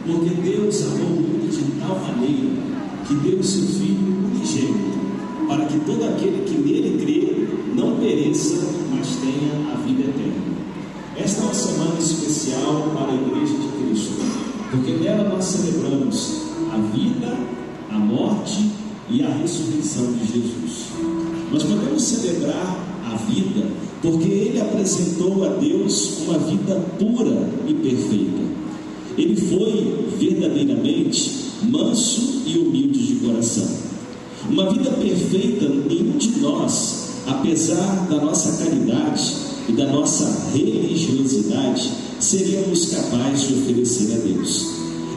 Porque Deus amou o mundo de tal maneira que deu o seu Filho unigênito, para que todo aquele que nele crê não pereça, mas tenha a vida eterna. Esta é uma semana especial para a Igreja de Cristo, porque nela nós celebramos a vida, a morte e a ressurreição de Jesus. Nós podemos celebrar a vida porque Ele apresentou a Deus uma vida pura e perfeita. Ele foi verdadeiramente manso e humilde de coração. Uma vida perfeita, nenhum de nós, apesar da nossa caridade e da nossa religiosidade, seríamos capazes de oferecer a Deus.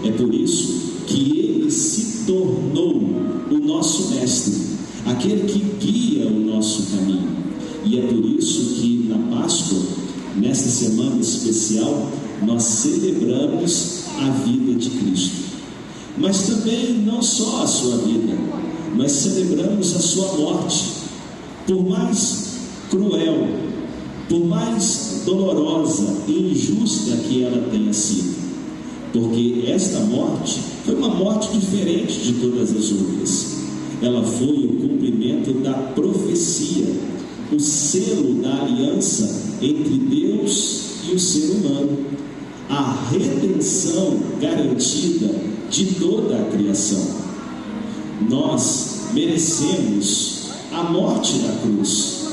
É por isso que Ele se tornou o nosso mestre, aquele que guia o nosso caminho. E é por isso que na Páscoa, nesta semana especial, nós celebramos a vida de Cristo. Mas também não só a sua vida, nós celebramos a sua morte. Por mais cruel, por mais dolorosa e injusta que ela tenha sido, porque esta morte foi uma morte diferente de todas as outras. Ela foi o cumprimento da profecia, o selo da aliança entre Deus e o ser humano, a redenção garantida de toda a criação. Nós merecemos a morte da cruz,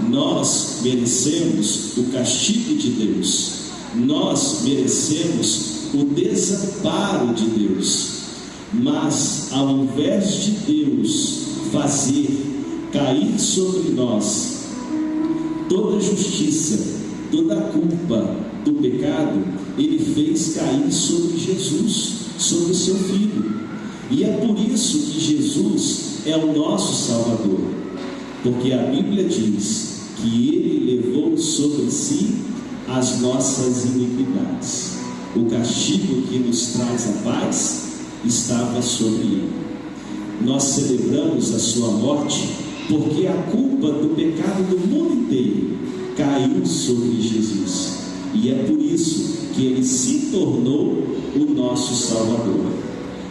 nós merecemos o castigo de Deus, nós merecemos o desamparo de Deus. Mas ao invés de Deus fazer cair sobre nós toda a justiça, toda a culpa do pecado, Ele fez cair sobre Jesus, sobre o seu Filho. E é por isso que Jesus é o nosso Salvador, porque a Bíblia diz que Ele levou sobre si as nossas iniquidades. O castigo que nos traz a paz estava sobre Ele. Nós celebramos a sua morte porque a culpa do pecado do mundo inteiro caiu sobre Jesus, e é por isso que Ele se tornou o nosso Salvador.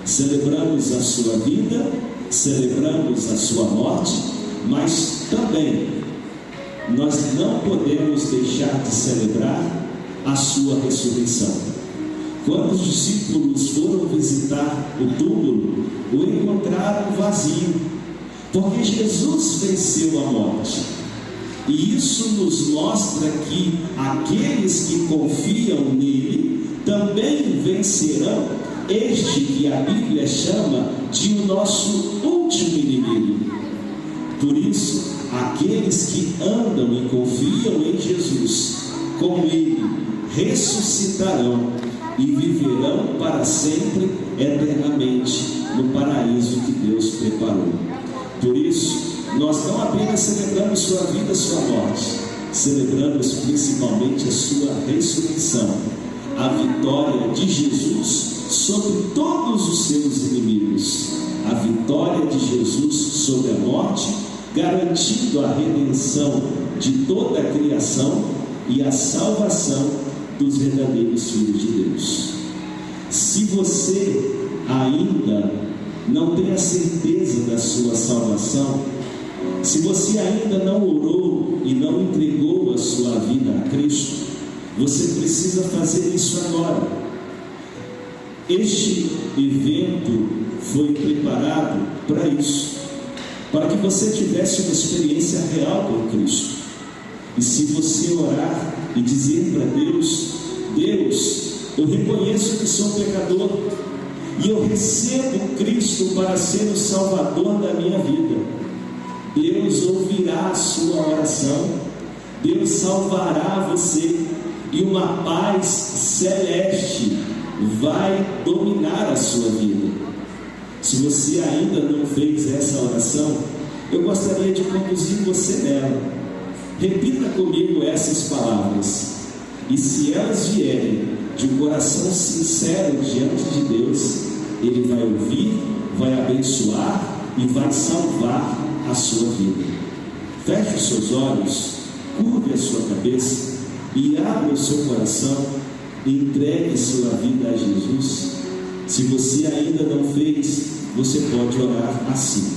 Celebramos a sua vida, celebramos a sua morte, mas também nós não podemos deixar de celebrar a sua ressurreição. Quando os discípulos foram visitar o túmulo, o encontraram vazio, porque Jesus venceu a morte. E isso nos mostra que aqueles que confiam nele também vencerão este que a Bíblia chama de o nosso último inimigo. Por isso, aqueles que andam e confiam em Jesus, com ele ressuscitarão e viverão para sempre, eternamente, no paraíso que Deus preparou. Por isso, nós não apenas celebramos sua vida, sua morte, celebramos principalmente a sua ressurreição, a vitória de Jesus sobre todos os seus inimigos, a vitória de Jesus sobre a morte, garantindo a redenção de toda a criação e a salvação dos verdadeiros filhos de Deus. Se você ainda não tem a certeza da sua salvação, se você ainda não orou e não entregou a sua vida a Cristo, você precisa fazer isso agora. Este evento foi preparado para isso, para que você tivesse uma experiência real com Cristo. E se você orar e dizer para Deus: Deus, eu reconheço que sou pecador e eu recebo Cristo para ser o Salvador da minha vida, Deus ouvirá a sua oração, Deus salvará você, e uma paz celeste vai dominar a sua vida. Se você ainda não fez essa oração, eu gostaria de conduzir você nela. Repita comigo essas palavras, e se elas vierem de um coração sincero diante de Deus, Ele vai ouvir, vai abençoar e vai salvar a sua vida. Feche os seus olhos, curve a sua cabeça e abra o seu coração e entregue sua vida a Jesus. Se você ainda não fez, você pode orar assim: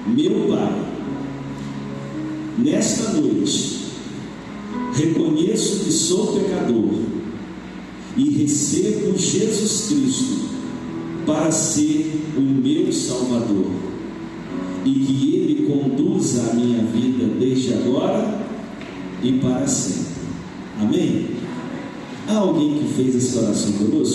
meu Pai, nesta noite, reconheço que sou pecador e recebo Jesus Cristo para ser o meu Salvador, e que Ele conduza a minha vida desde agora e para sempre. Amém? Há alguém que fez essa oração conosco?